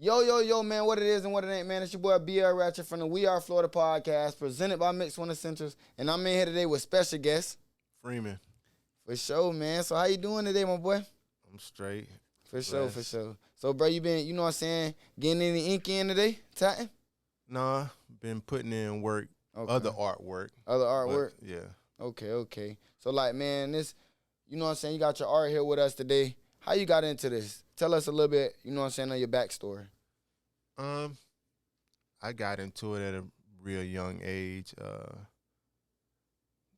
Yo, man, what it is and what it ain't, man. It's your boy BL Ratchet from the We Are Florida podcast, presented by Mix One Essentials. And I'm in here today with special guest. Freeman. For sure, man. So how you doing today, my boy? I'm straight. For sure. So, bro, you been, getting any ink in today, tatting? Nah, been putting in work, other artwork. Other artwork? Yeah. Okay. So, man, this, you got your art here with us today. How you got into this? Tell us a little bit, on your backstory. I got into it at a real young age.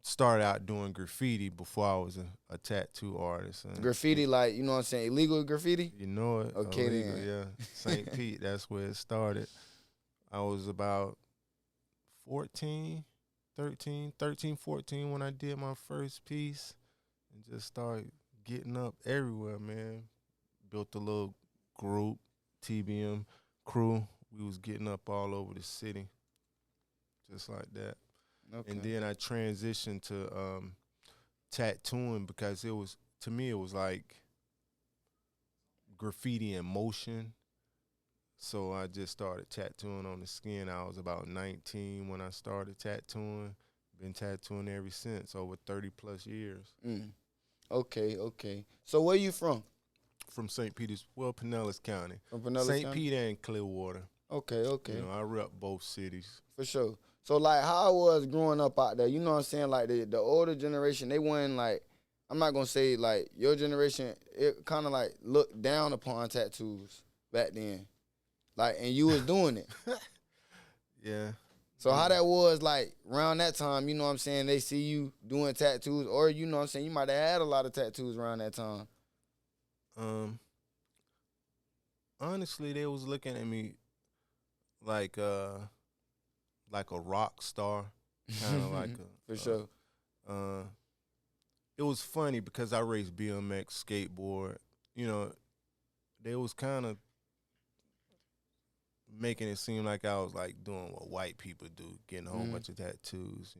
Started out doing graffiti before I was a tattoo artist. Graffiti, like, illegal graffiti? You know it. Okay, illegal, then. Yeah. St. Pete, that's where it started. I was about 13, 14 when I did my first piece and just started getting up everywhere, man. Built a little group, TBM crew. We was getting up all over the city, just like that. Okay. And then I transitioned to tattooing because to me it was like graffiti in motion. So I just started tattooing on the skin. I was about 19 when I started tattooing. Been tattooing ever since, over 30 plus years. Okay. So where you from? From St. Petersburg, Pinellas County. From Pinellas St. County? Pete and Clearwater. Okay. I rep both cities. For sure. So, like, how I was growing up out there, like, the older generation, they weren't, like, I'm not going to say, like, your generation, it kind of, like, looked down upon tattoos back then. Like, and you was doing it. Yeah. So, how that was, like, around that time, they see you doing tattoos, or, you might have had a lot of tattoos around that time. Honestly, they was looking at me like a rock star, kind of like For sure. It was funny because I raced BMX, skateboard. They was kind of making it seem like I was like doing what white people do, getting a whole bunch of tattoos.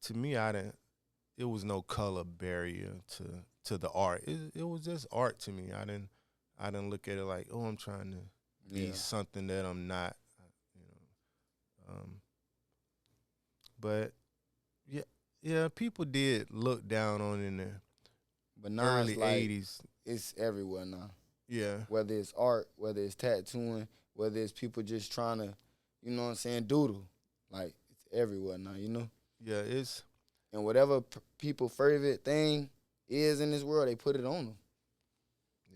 To me, it was no color barrier to the art. It was just art to me. I didn't look at it like, oh, I'm trying to be something that I'm not. But yeah, people did look down on it in the early it's like, 80s. It's everywhere now. Yeah. Whether it's art, whether it's tattooing, whether it's people just trying to, doodle. Like, it's everywhere now, Yeah, it's... And whatever people's favorite thing is in this world, they put it on them.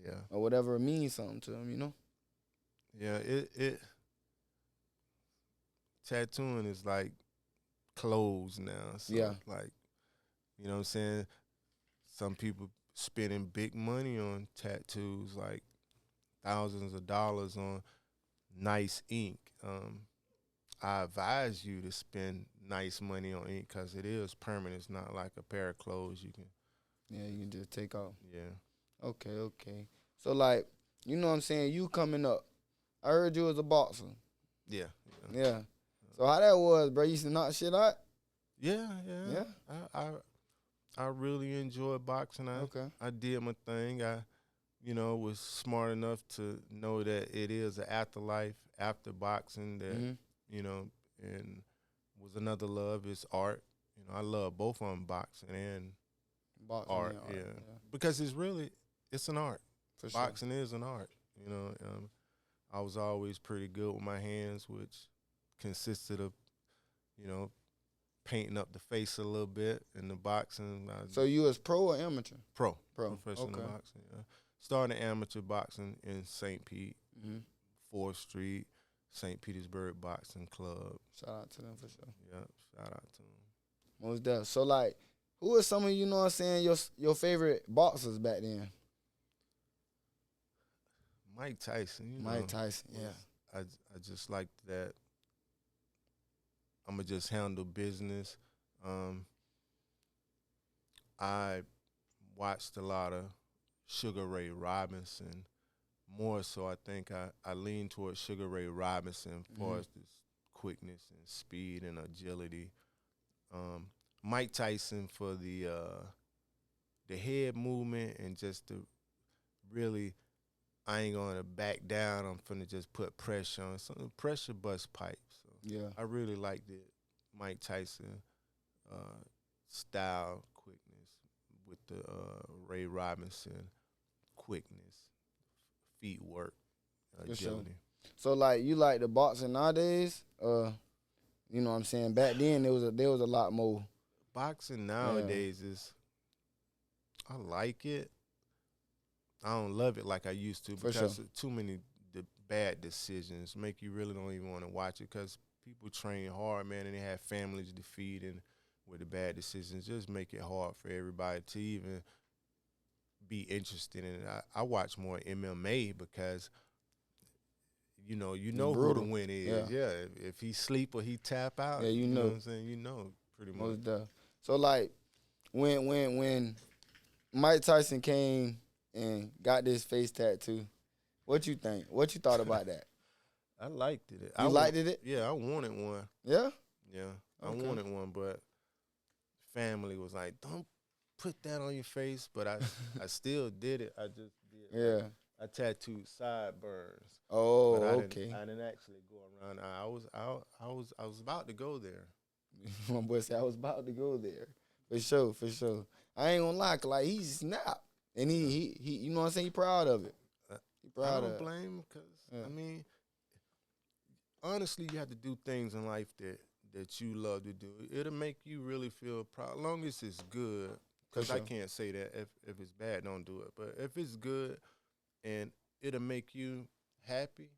Yeah. Or whatever it means something to them, Yeah, it tattooing is like clothes now. So like, you know what I'm saying? Some people spending big money on tattoos, like thousands of dollars on nice ink. I advise you to spend nice money on ink because it is permanent. It's not like a pair of clothes you can. Yeah, you can just take off. Yeah. Okay. So, like, you coming up. I heard you was a boxer. Yeah. So how that was, bro? You used to knock shit out? Yeah. I really enjoyed boxing. I did my thing. I was smart enough to know that it is an afterlife after boxing that, and was another love is art. I love both of them, boxing and art. Yeah. Because it's an art. For sure. Boxing is an art. I was always pretty good with my hands, which consisted of, painting up the face a little bit in the boxing. So you was pro or amateur? Pro. Professional boxing, yeah. Started amateur boxing in St. Pete, 4th Street, St. Petersburg Boxing Club. Shout out to them for sure. Yeah, shout out to them. Most definitely. So, like, who are some of, your favorite boxers back then? Mike Tyson. Mike Tyson, yeah. I just like that. I'm going to just handle business. I watched a lot of Sugar Ray Robinson. More so, I think I lean towards Sugar Ray Robinson as far as this quickness and speed and agility. Mike Tyson for the head movement and just to really I ain't gonna back down. I'm finna just put pressure on. Some pressure bust pipes. So Yeah. I really liked it. Mike Tyson style, quickness with the Ray Robinson quickness, feet work, For sure. agility. So like you like the boxing nowadays? You know what I'm saying? Back then there was a lot more. Boxing nowadays is, I like it. I don't love it like I used to For because sure. too many bad decisions make you really don't even want to watch it because people train hard, man, and they have families to feed, and with the bad decisions just make it hard for everybody to even be interested in it. I watch more MMA because you know who the Brutal. win is. Yeah, if he sleep or he tap out, Yeah, you know what I'm saying. You know pretty much. Most definitely. So like when Mike Tyson came and got this face tattoo, what you think? What you thought about that? I liked it. You liked it? Yeah, I wanted one. Yeah? Yeah, Okay. I wanted one, but family was like, "Don't put that on your face." But I still did it. I just did. Yeah. I tattooed sideburns. Oh, But okay. I didn't actually go around. I was about to go there. My boy said I was about to go there. For sure, for sure. I ain't gonna lie, 'cause, like he snapped. And he you know what I'm saying, he proud of it. He I proud of don't it. blame him because I mean, honestly, you have to do things in life that you love to do. It'll make you really feel proud, as long as it's good. Because sure. I can't say that if it's bad, don't do it. But if it's good and it'll make you happy,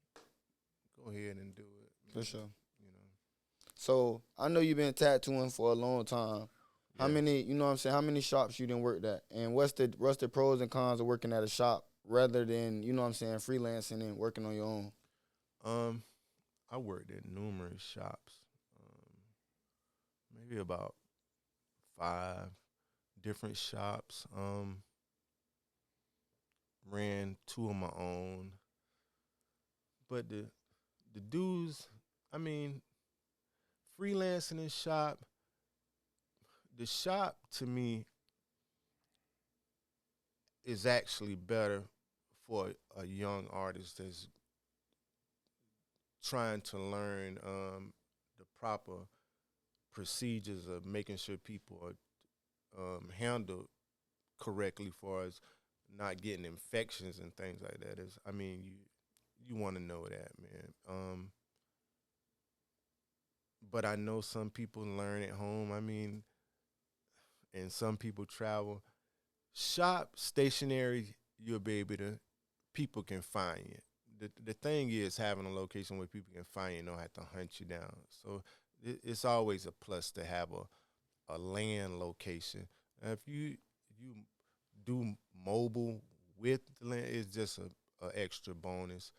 go ahead and do it. For sure. You know. So I know you've been tattooing for a long time. How Yeah. many, you know what I'm saying, how many shops you done worked at? And what's the pros and cons of working at a shop rather than, you know what I'm saying, freelancing and working on your own? I worked at numerous shops. Maybe about 5 different shops. Ran 2 of my own. But the dudes, I mean, freelancing in shop, the shop to me is actually better for a young artist that's trying to learn the proper procedures of making sure people are handled correctly for as not getting infections and things like that. I mean, you want to know that, man. But I know some people learn at home. I mean, and some people travel. Shop stationary, you'll be able to. People can find you. The thing is having a location where people can find you and don't have to hunt you down. So it's always a plus to have a land location. If you do mobile with the land, it's just a extra bonus.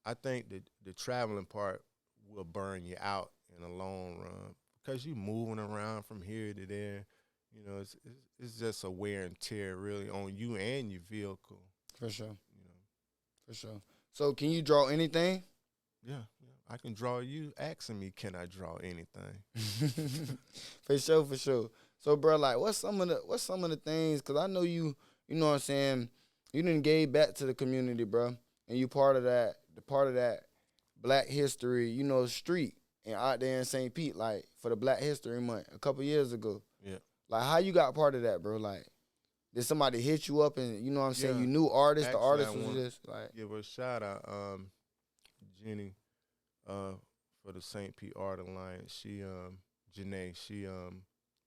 I think that the traveling part will burn you out in the long run because you moving around from here to there. You know, it's just a wear and tear really on you and your vehicle. For sure. You know. For sure. So can you draw anything? Yeah. I can draw you asking me, can I draw anything? For sure, for sure. So, bro, like, what's some of the things? Cause I know you know what I'm saying. You didn't gave back to the community, bro, and you part of that Black History, you know, street and out there in St. Pete, like for the Black History Month a couple years ago. Yeah. Like, how you got part of that, bro? Like, did somebody hit you up and you know what I'm saying? Yeah. You knew artists. Actually, the artist was just like give a shout out, Jenny, for the St. Pete Art Alliance. Janae, she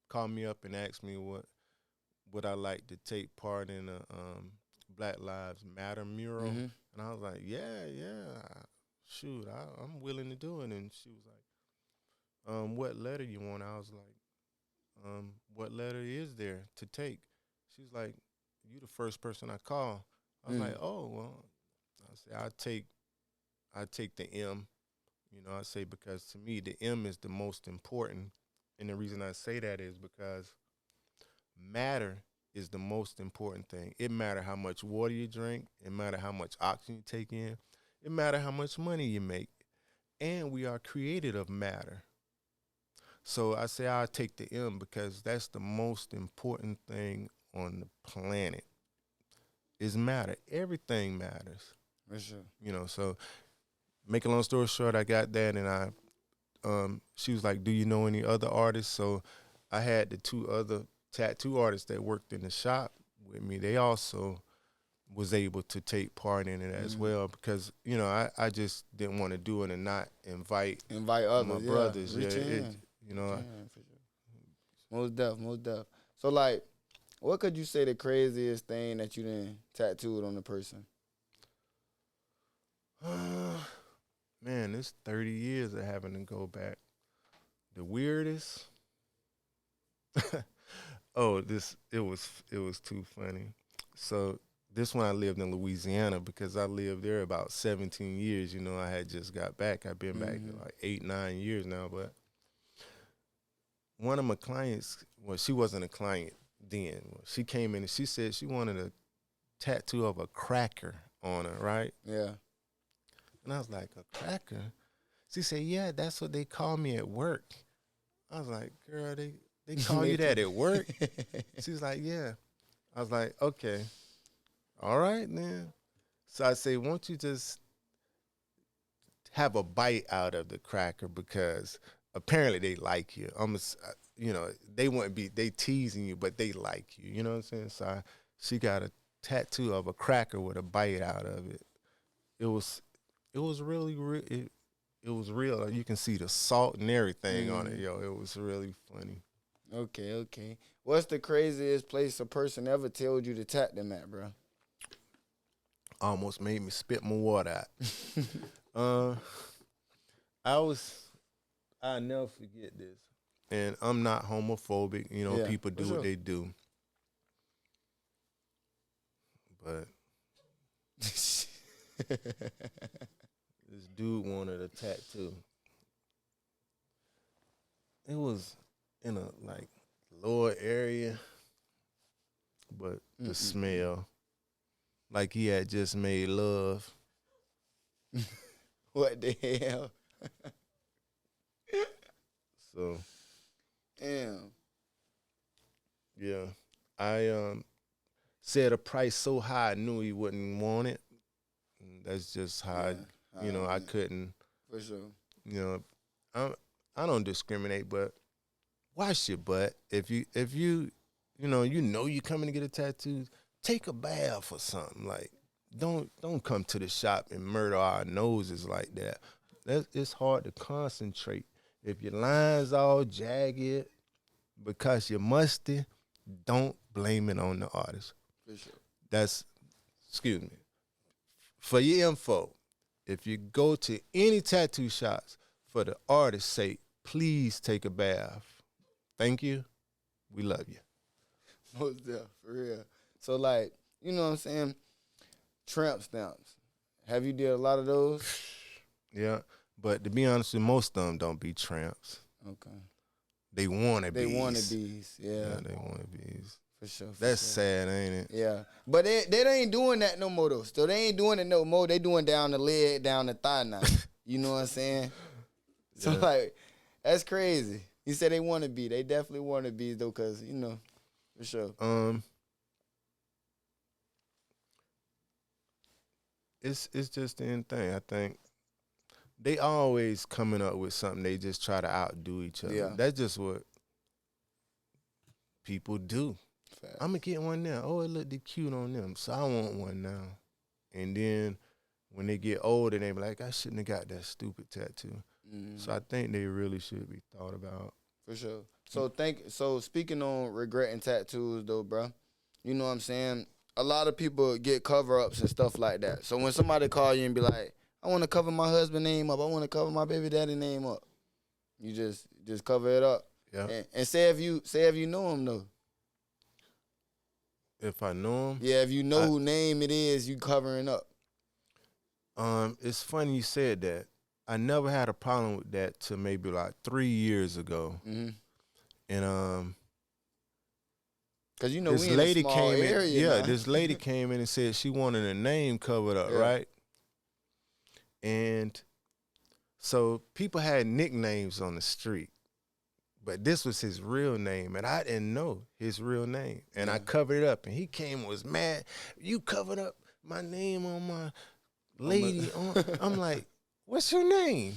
called me up and asked me would I like to take part in a Black Lives Matter mural, and I was like, yeah, shoot, I'm willing to do it. And she was like, what letter you want? I was like, what letter is there to take? She's like, you the first person I call. I was like, oh, well, I say I take the M. You know, I say because to me the M is the most important, and the reason I say that is because matter is the most important thing. It matter how much water you drink. It matter how much oxygen you take in. It matter how much money you make, and we are created of matter. So I say I'll take the M because that's the most important thing on the planet is matter. Everything matters. For sure. You know, so make a long story short, I got that, and she was like, "Do you know any other artists?" So I had the 2 other tattoo artists that worked in the shop with me. They also was able to take part in it as well, because you know I just didn't want to do it and not invite others, my brothers. Reach Yeah, in. you know. For sure. Most deaf. So like, what could you say the craziest thing that you done tattooed on the person? Man, it's 30 years of having to go back. The weirdest. Oh, it was too funny. So this one I lived in Louisiana, because I lived there about 17 years. You know, I had just got back. I've been back like 8, 9 years now. But one of my clients, well, she wasn't a client then. She came in and she said she wanted a tattoo of a cracker on her, right? Yeah. And I was like, a cracker? She said, yeah, that's what they call me at work. I was like, girl, they call you that at work? She was like, yeah. I was like, okay. All right, then. So I say, won't you just have a bite out of the cracker, because apparently they like you. You know, they wouldn't be, they teasing you, but they like you. You know what I'm saying? So she got a tattoo of a cracker with a bite out of it. It was really real. It was real. You can see the salt and everything on it, yo. It was really funny. Okay. What's the craziest place a person ever told you to tat them at, bro? Almost made me spit my water out. I'll never forget this. And I'm not homophobic. You know, people do what they do. But this dude wanted a tattoo. It was in a like lower area, but the smell, like he had just made love. What the hell? So, damn. Yeah, I said a price so high I knew he wouldn't want it. That's just how I couldn't. For sure. You know, I don't discriminate, but wash your butt. If you you coming to get a tattoo, take a bath or something. Like, don't come to the shop and murder our noses like that. It's hard to concentrate. If your line's all jagged because you're musty, don't blame it on the artist. For sure. Excuse me. For your info, if you go to any tattoo shops, for the artist's sake, please take a bath. Thank you. We love you. Most definitely, for real. So, like, you know what I'm saying? Tramp stamps. Have you did a lot of those? Yeah, but to be honest with you, most of them don't be tramps. Okay. They wannabes. Yeah, they wannabes. For sure. That's sad, ain't it? Yeah. But they ain't doing that no more, though. Still, they ain't doing it no more. They doing down the leg, down the thigh now. You know what I'm saying? So, like, that's crazy. You said they want to be. They definitely want to be, though, because, for sure. It's just the end thing. I think they always coming up with something. They just try to outdo each other. Yeah. That's just what people do. Fact. I'm going to get one now. Oh, it looked cute on them, so I want one now. And then when they get older, they be like, I shouldn't have got that stupid tattoo. Mm-hmm. So I think they really should be thought about. For sure. So speaking on regretting tattoos, though, bro, you know what I'm saying? A lot of people get cover-ups and stuff like that. So when somebody call you and be like, I want to cover my husband's name up, I want to cover my baby daddy's name up, you just cover it up. Yeah. And say if you know him, though. If I know him? Yeah, if you know who name it is, you covering up. It's funny you said that. I never had a problem with that till maybe like 3 years ago. Mm-hmm. And cause we this in lady a small came area. Yeah, this lady came in and said she wanted a name covered up, right? And so people had nicknames on the street, but this was his real name, and I didn't know his real name, and I covered it up, and he came and was mad. You covered up my name on lady on. I'm like, what's your name?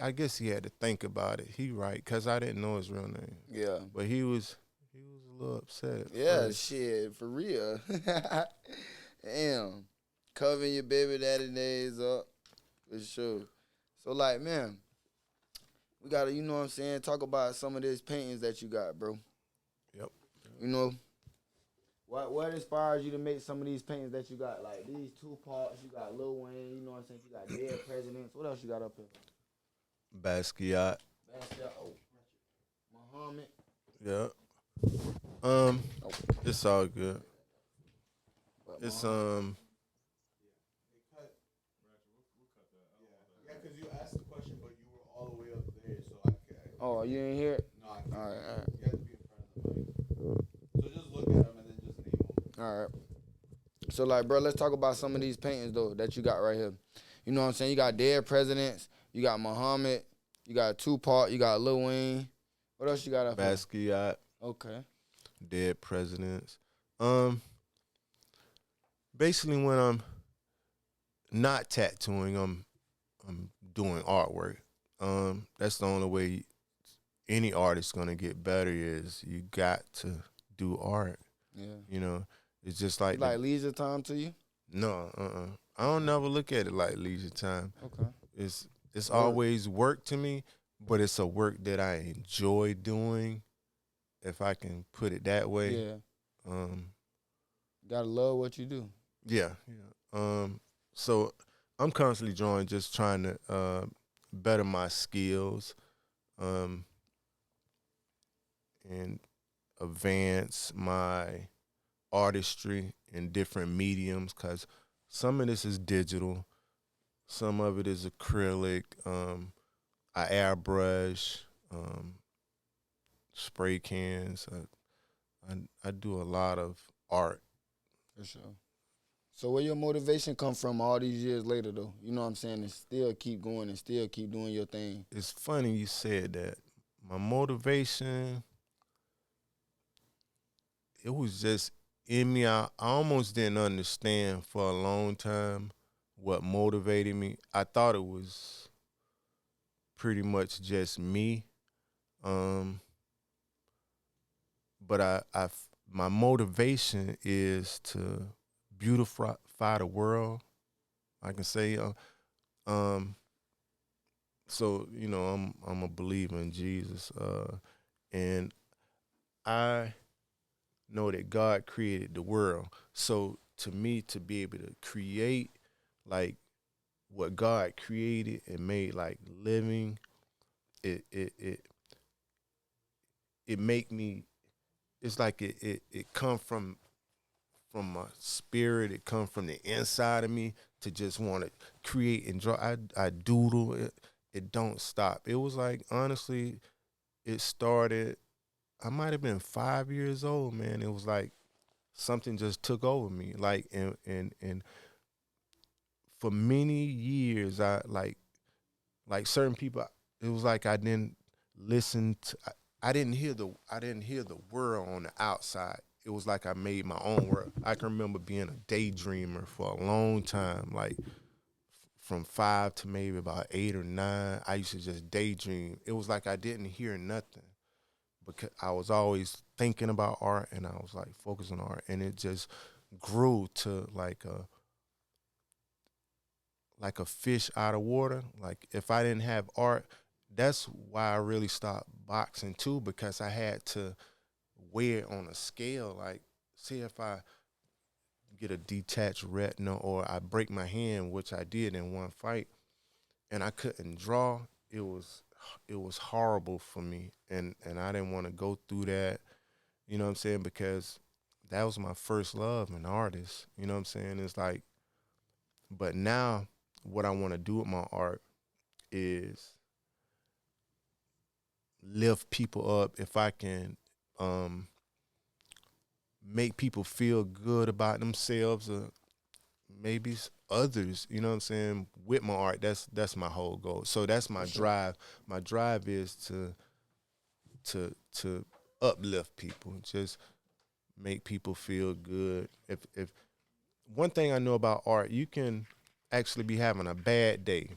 I guess he had to think about it. He right, cause I didn't know his real name. Yeah. But he was a little upset. Yeah, shit, for real. Damn. Covering your baby daddy days up. For sure. So like, man, we gotta, you know what I'm saying, talk about some of these paintings that you got, bro. Yep. You know, what inspires you to make some of these paintings that you got? Like these two parts, you got Lil Wayne, you know what I'm saying? You got dead presidents. What else you got up here? Basquiat. Oh, Muhammad. Yeah. It's all good. It's Yeah, because you asked the question, but you were all the way up there, so I can't. Oh, you ain't hear it? No, I can't. All right. You have to be in front of the mic. So just look at them and then just name them. All right. So, like, bro, let's talk about some of these paintings, though, that you got right here. You know what I'm saying? You got dead presidents. You got Muhammad. You got Tupac. You got Lil Wayne. What else you got up here? Basquiat. Okay. Dead presidents. Basically, when I'm not tattooing, I'm doing artwork. That's the only way any artist's gonna get better is you got to do art. Yeah. You know, it's just like leisure time to you? No, I don't never look at it like leisure time. Okay. It's always work to me, but it's a work that I enjoy doing, if I can put it that way. Yeah. Gotta love what you do. Yeah. So I'm constantly drawing, just trying to better my skills, and advance my artistry in different mediums, because some of this is digital, some of it is acrylic, I airbrush, spray cans. I do a lot of art. For sure. So where your motivation come from all these years later, though? You know what I'm saying? And still keep going and still keep doing your thing. It's funny you said that. My motivation, it was just in me. I almost didn't understand for a long time what motivated me. I thought it was pretty much just me. But my motivation is to beautify the world, I can say. So I'm a believer in Jesus, and I know that God created the world. So to me, to be able to create like what God created and made like living, it make me. It's like it come from my spirit. It come from the inside of me to just want to create and draw. I doodle it. It don't stop. It was like, honestly, it started. I might have been 5 years old, man. It was like something just took over me. Like and for many years, I like certain people. It was like I didn't listen to. I didn't hear the world on the outside. It was like I made my own world. I can remember being a daydreamer for a long time, like from 5 to maybe about 8 or 9. I used to just daydream. It was like I didn't hear nothing, because I was always thinking about art, and I was like focused on art, and it just grew to like a fish out of water. Like if I didn't have art, that's why I really stopped boxing too, because I had to weigh it on a scale. Like, see if I get a detached retina or I break my hand, which I did in one fight, and I couldn't draw. It was horrible for me, and I didn't want to go through that. You know what I'm saying? Because that was my first love, an artist. You know what I'm saying? It's like, but now what I want to do with my art is lift people up. If I can make people feel good about themselves, or maybe others, you know what I'm saying, with my art, that's my whole goal. So that's my drive. My drive is to uplift people, just make people feel good. If one thing I know about art, you can actually be having a bad day.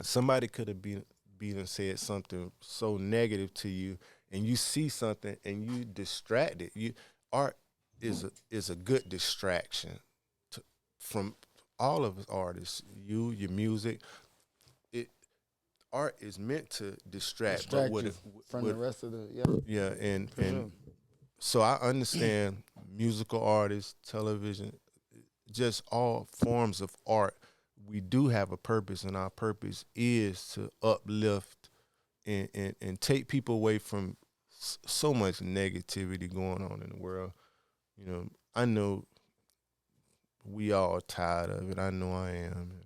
Somebody could have been and said something so negative to you, and you see something and you distracted. Art is a good distraction from all of us artists. Your music. Art is meant to distract you from the rest of the yeah, and so I understand musical artists, television, just all forms of art. We do have a purpose, and our purpose is to uplift and take people away from so much negativity going on in the world. You know, I know we all are tired of it. I know I am. And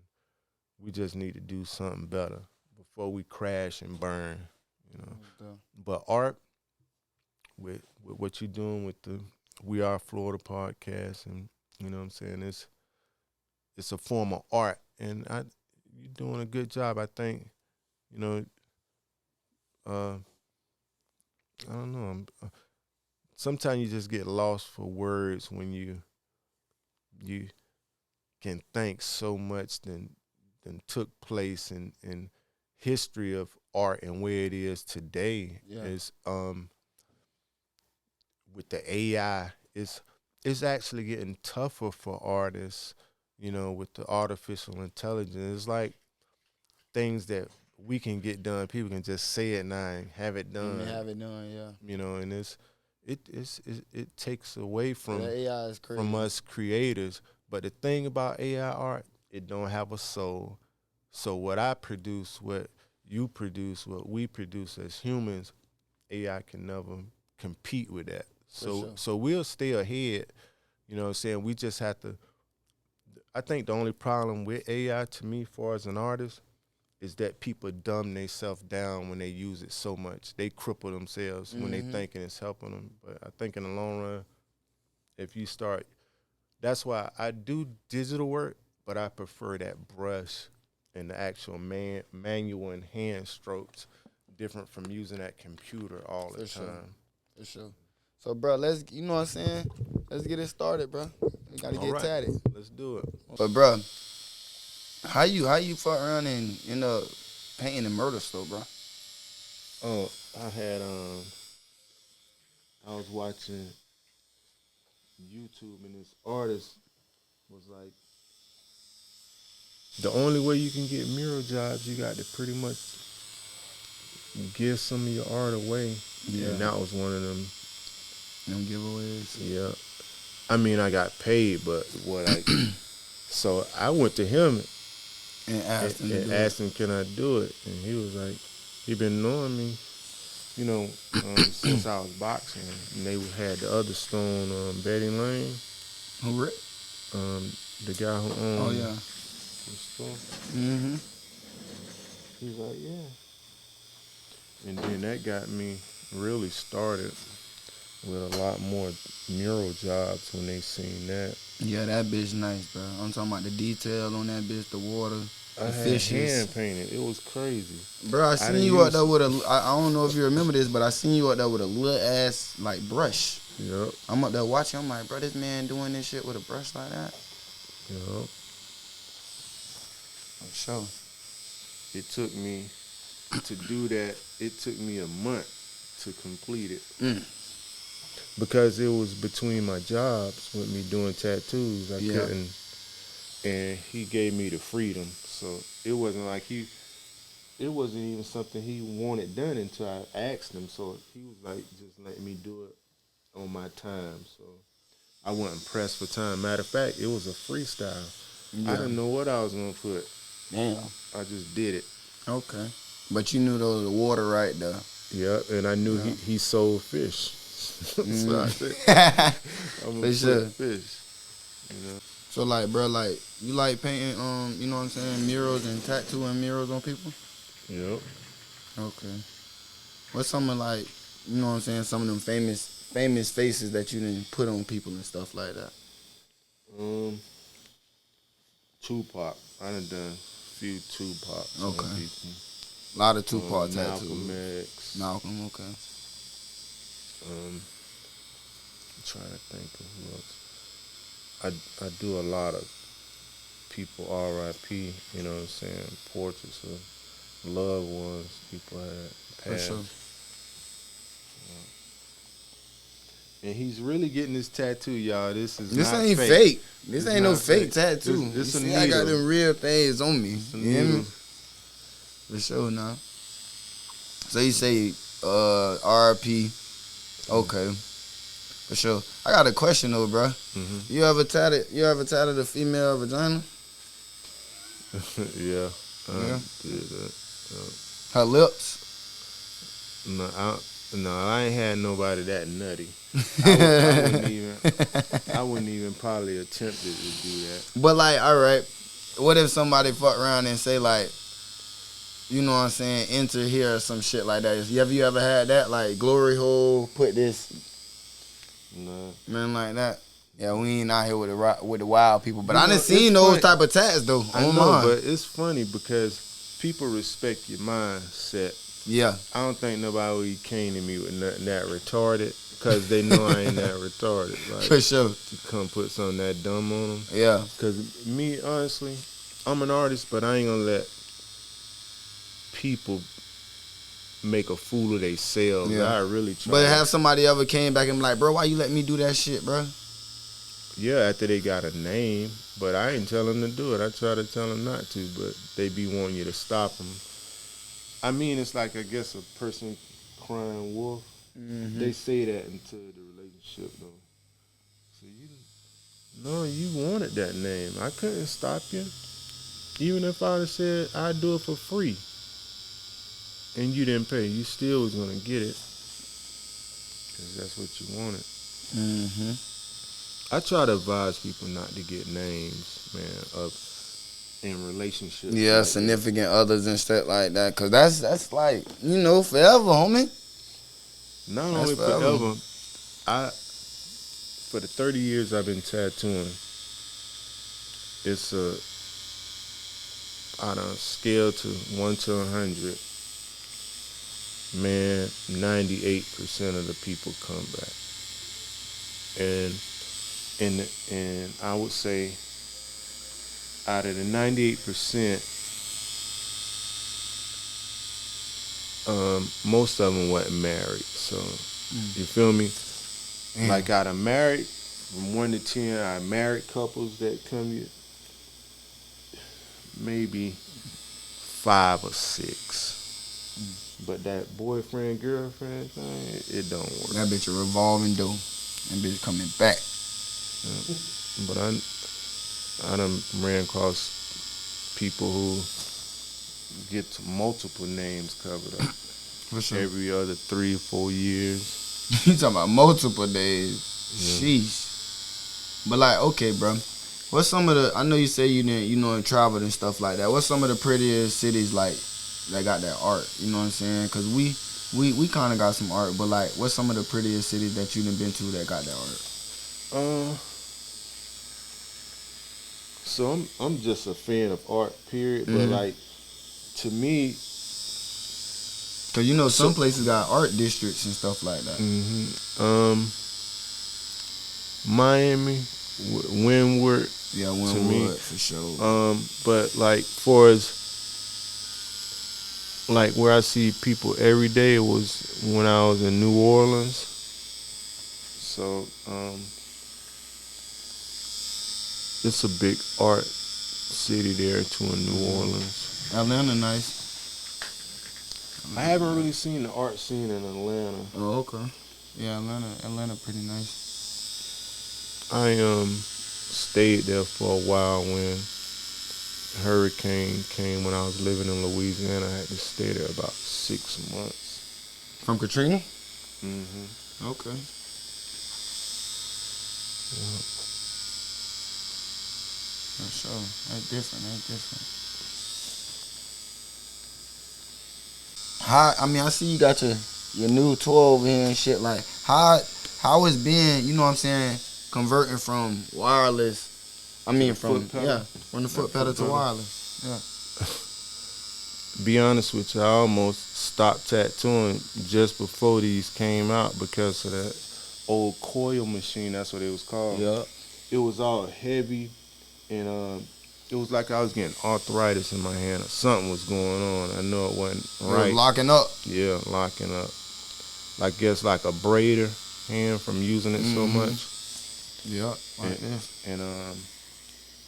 we just need to do something better before we crash and burn. You know, but art with what you're doing with the We Are Florida podcast, and you know what I'm saying, it's a form of art, and you're doing a good job. I think, you know, I don't know. Sometimes you just get lost for words when you can think so much than took place in history of art and where it is today. Is with the AI, it's actually getting tougher for artists, you know, with the artificial intelligence. It's like things that we can get done, people can just say it now and have it done. Yeah. You know, and it takes away from AI is crazy. from us creators. But the thing about AI art, it don't have a soul. So what I produce, what you produce, what we produce as humans, AI can never compete with that. So we'll stay ahead. You know what I'm saying? We just have to. I think the only problem with AI, to me, far as an artist, is that people dumb themselves down when they use it so much. They cripple themselves when they thinking it's helping them. But I think in the long run, if you start, that's why I do digital work, but I prefer that brush and the actual manual and hand strokes, different from using that computer all the time. For sure. So, bro, you know what I'm saying? Let's get it started, bro. We gotta get tatted. Let's do it. But, bro, how you fuck around and end up painting a murder store, bro? Oh, I was watching YouTube, and this artist was like, the only way you can get mural jobs, you got to pretty much give some of your art away. Yeah. And that was one of them giveaways. Yeah. I mean, I got paid, but so I went to him and asked him, can I do it? And he was like, he been knowing me, you know, since I was boxing. And they had the other stone, Betty Lane. Who, Rick? The guy who owned the store. Mm-hmm. He's like, yeah. And then that got me really started with a lot more mural jobs when they seen that. Yeah, that bitch nice, bro. I'm talking about the detail on that bitch, the water, the fishes. Hand painted. It was crazy. Bro, I seen you out there with I don't know if you remember this, but I seen you out there with a little ass, like, brush. Yep. I'm up there watching. I'm like, bro, this man doing this shit with a brush like that? Yep. For sure. It took me to do that. It took me a month to complete it. Because it was between my jobs with me doing tattoos. I couldn't, and he gave me the freedom. So it wasn't like it wasn't even something he wanted done until I asked him. So he was like, just letting me do it on my time. So I wasn't pressed for time. Matter of fact, it was a freestyle. Yeah. I didn't know what I was going to put. Damn. I just did it. Okay. But you knew the water right there. Yep, and I knew he sold fish. So I said, I'm gonna put fish. You know. So like, bro, like you like painting, you know what I'm saying, murals and tattooing murals on people? Yep. Okay. What's some of, like, you know what I'm saying, some of them famous faces that you didn't put on people and stuff like that? Tupac. I done a few Tupacs on people. A lot of Tupac tattoos. Malcolm X. Malcolm, okay. I'm trying to think of who else. I do a lot of people R.I.P. You know what I'm saying? Portraits of loved ones people had passed. For sure. And he's really getting this tattoo, y'all. This not ain't fake. This ain't no fake tattoo. This you a see, needle. I got them real things on me. It's a You hear me? needle. For sure now. So you say RP. Okay. For sure. I got a question though, bro. Mm-hmm. You ever tatted a female vagina? Yeah. Yeah. Did that. Her lips? No, I ain't had nobody that nutty. I wouldn't even probably attempt to do that. But like, all right, what if somebody fuck around and say like, you know what I'm saying, enter here or some shit like that? Have you ever had that? Like, glory hole, put this, man, like that? Yeah, we ain't out here with the wild people, but I done seen those type of tats though. I know, but it's funny because people respect your mindset. Yeah. I don't think nobody came to me with nothing that retarded because they know I ain't that retarded. Like, for sure. You come put something that dumb on them. Yeah. Because me, honestly, I'm an artist, but I ain't going to let people make a fool of themselves. Yeah. I really try. But have somebody ever came back and be like, bro, why you let me do that shit, bro? Yeah, after they got a name, but I ain't tell them to do it. I try to tell them not to, but they be wanting you to stop them. I mean, it's like, I guess, a person crying wolf. Mm-hmm. They say that into the relationship, though. So you wanted that name. I couldn't stop you. Even if I'd have said I'd do it for free and you didn't pay, you still was going to get it because that's what you wanted. Mm-hmm. I try to advise people not to get names, man, in relationships. Yeah, like significant others and stuff like that, because that's like, you know, forever, homie. Not only forever. For the 30 years I've been tattooing, it's on a scale to 1 to 100, man, 98% of the people come back. And I would say out of the 98%, most of them wasn't married. So, you feel me? Like out of married, from 1 to 10, out of married couples that come here, maybe 5 or 6. But that boyfriend, girlfriend thing, it don't work. That bitch a revolving door. That bitch coming back. Yeah. But I done ran across people who get multiple names covered up. For sure. Every other 3 or 4 years. You talking about multiple days? Yeah. Sheesh. But like, okay, bro. What's some of the? I know you say you didn't, you know, traveled and stuff like that. What's some of the prettiest cities like that got that art? You know what I'm saying? Cause we kind of got some art, but like, what's some of the prettiest cities that you done been to that got that art? So I'm just a fan of art, period. But like, to me, cause you know some places got art districts and stuff like that. Miami, Windward. Yeah, Windward for sure. But like, for as like where I see people every day was when I was in New Orleans. So it's a big art city there too in New Orleans. Atlanta nice. I haven't really seen the art scene in Atlanta. Oh, okay. Yeah, Atlanta pretty nice. I stayed there for a while when hurricane came when I was living in Louisiana. I had to stay there about 6 months. From Katrina? Mm-hmm. Okay. Yeah. For sure. That's different. I see you got your new tour over here and shit. Like, how it's been, you know what I'm saying, converting from wireless, from the foot pedal to wireless. Yeah. Be honest with you, I almost stopped tattooing just before these came out because of that old coil machine. That's what it was called. Yeah. it was all heavy, and it was like I was getting arthritis in my hand or something was going on. I know it wasn't right. It was locking up. Yeah, locking up. Like guess like a braider hand from using it so much. Yeah, like this. And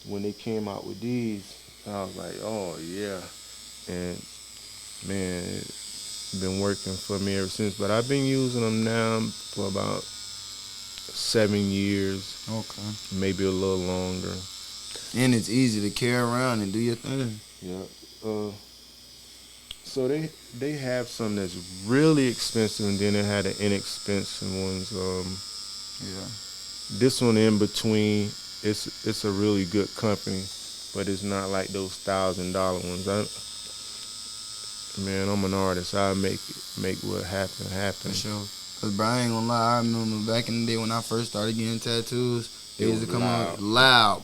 when they came out with these, I was like, oh yeah. And man, it's been working for me ever since. But I've been using them now for about 7 years. Okay. Maybe a little longer. And it's easy to carry around and do your thing. Yeah. So they have some that's really expensive, and then they had the inexpensive ones. Yeah. This one in between, it's a really good company, but it's not like those $1,000 ones. Man, I'm an artist. I make what happen. For sure. Cause bro, I ain't gonna lie. I remember back in the day when I first started getting tattoos, they used to come out loud.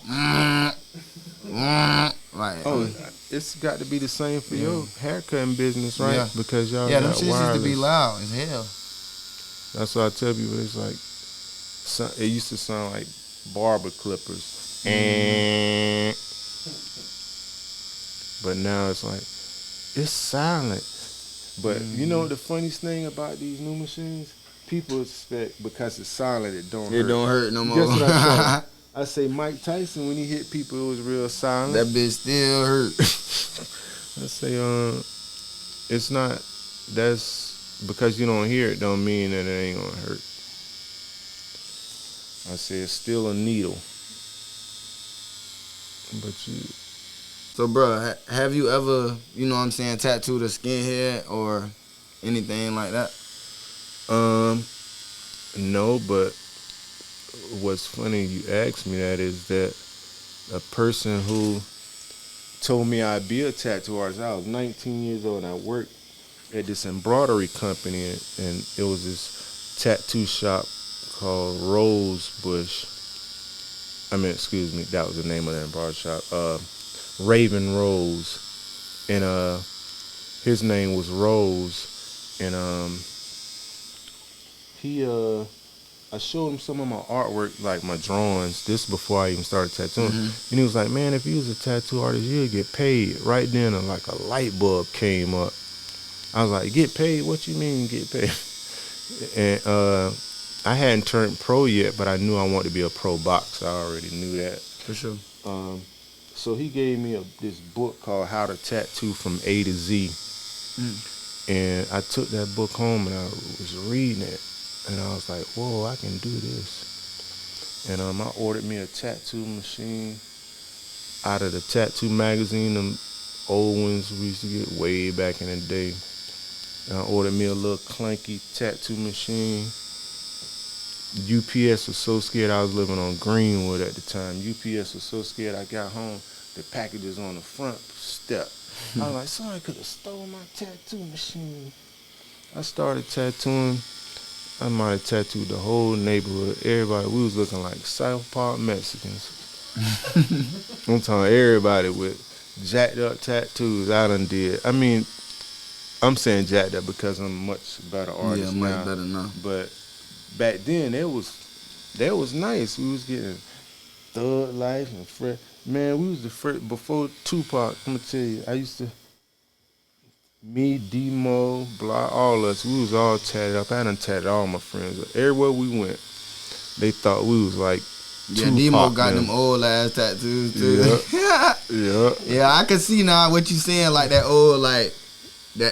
Like, oh, it's got to be the same for your haircutting business, right? Yeah. Because y'all them got shits wireless. used to be loud as hell. That's what I tell people. It's like it used to sound like barber clippers, but now it's like it's silent. But you know what the funniest thing about these new machines? People expect because it's silent, it don't hurt. It don't hurt no more. Guess what I say? I say Mike Tyson, when he hit people, it was real silent. That bitch still hurt. I say, it's not. That's because you don't hear it. Don't mean that it ain't gonna hurt. I say it's still a needle. But you. So, bro, have you ever, you know what I'm saying, tattooed a skinhead or anything like that? No, but what's funny you asked me that is that a person who told me I'd be a tattoo artist. I was 19 years old and I worked at this embroidery company, and it was this tattoo shop called Rosebush. Excuse me, that was the name of the embroidery shop. Raven Rose, and his name was Rose, and I showed him some of my artwork, like my drawings. This before I even started tattooing, and he was like, "Man, if you was a tattoo artist, you'd get paid." Right then, like a light bulb came up. I was like, "Get paid? What you mean get paid?" And I hadn't turned pro yet, but I knew I wanted to be a pro boxer. I already knew that For sure. So he gave me this book called How to Tattoo from A to Z. And I took that book home and I was reading it. And I was like, whoa, I can do this. And I ordered me a tattoo machine out of the tattoo magazine, them old ones we used to get way back in the day. And I ordered me a little clunky tattoo machine. UPS was so scared. I was living on Greenwood at the time. UPS was so scared. I got home, the package was on the front step. I was like, somebody could have stole my tattoo machine. I started tattooing. I might have tattooed the whole neighborhood. Everybody, we was looking like South Park Mexicans. I'm talking everybody with jacked up tattoos. I done did. I mean, I'm saying jacked up because I'm a much better artist now. Yeah, much better now. But back then, that was nice. We was getting Thug Life and Fred. Man, we was the first, before Tupac, I'm going to tell you, I used to, me, D-Mo, Blah, all us, we was all tatted up. I done tatted all my friends up. Everywhere we went, they thought we was like Tupac. D-Mo got them old ass tattoos too. Yeah. Yeah, I can see now what you saying, like that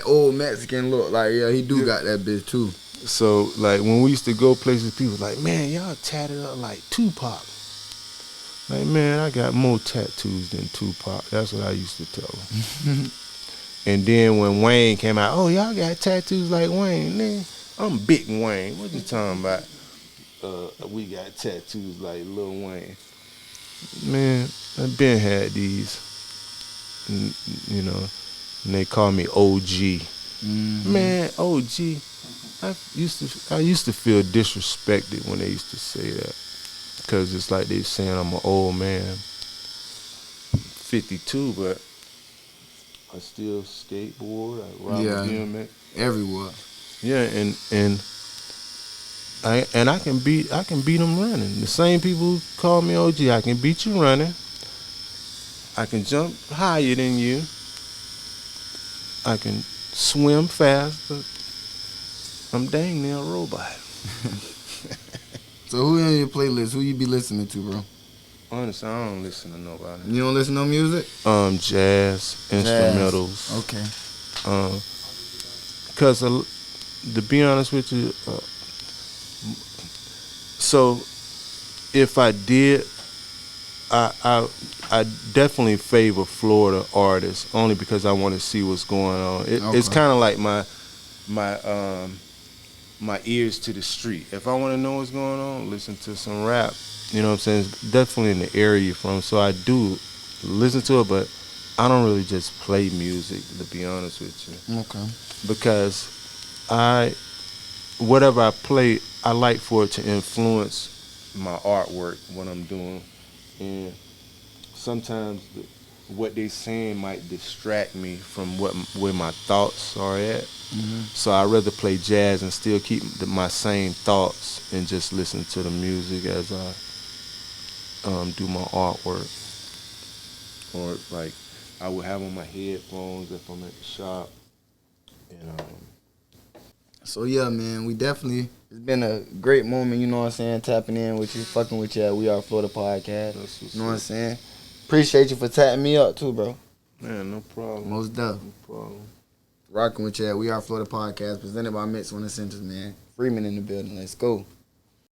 old Mexican look. Like, yeah, he do got that bitch too. So, like, when we used to go places, people was like, man, y'all tatted up like Tupac. Like, man, I got more tattoos than Tupac. That's what I used to tell them. And then when Wayne came out, oh, y'all got tattoos like Wayne. Man, I'm Big Wayne. What you talking about? We got tattoos like Lil Wayne. Man, I been had these. And, you know, and they call me OG. Man, OG. I used to feel disrespected when they used to say that, because it's like they saying I'm an old man. 52, but I still skateboard. I ride BMX everywhere. Yeah, and I can beat them running. The same people who call me OG, I can beat you running. I can jump higher than you. I can swim faster. I'm dang near a robot. So who in your playlist? Who you be listening to, bro? Honestly, I don't listen to nobody. You don't listen to no music? Jazz, instrumentals. Okay. Cause to be honest with you, so if I did, I definitely favor Florida artists only because I want to see what's going on. It's kind of like my ears to the street. If I want to know what's going on, listen to some rap. You know what I'm saying? It's definitely in the area you're from, so I do listen to it, but I don't really just play music, to be honest with you. Okay. Because whatever I play, I like for it to influence my artwork, what I'm doing. And sometimes what they saying might distract me from where my thoughts are at. Mm-hmm. So I'd rather play jazz and still keep my same thoughts and just listen to the music as I do my artwork. Or like I would have on my headphones if I'm at the shop. And so yeah, man, we definitely, it's been a great moment, you know what I'm saying, tapping in with you, fucking with you at We Are Florida Podcast. You know what I'm saying? Appreciate you for tapping me up too, bro. Man, no problem. Most deaf. No problem. Rocking with you at We Are Florida Podcast, presented by Mix on the Centers, man. Freeman in the building. Let's go.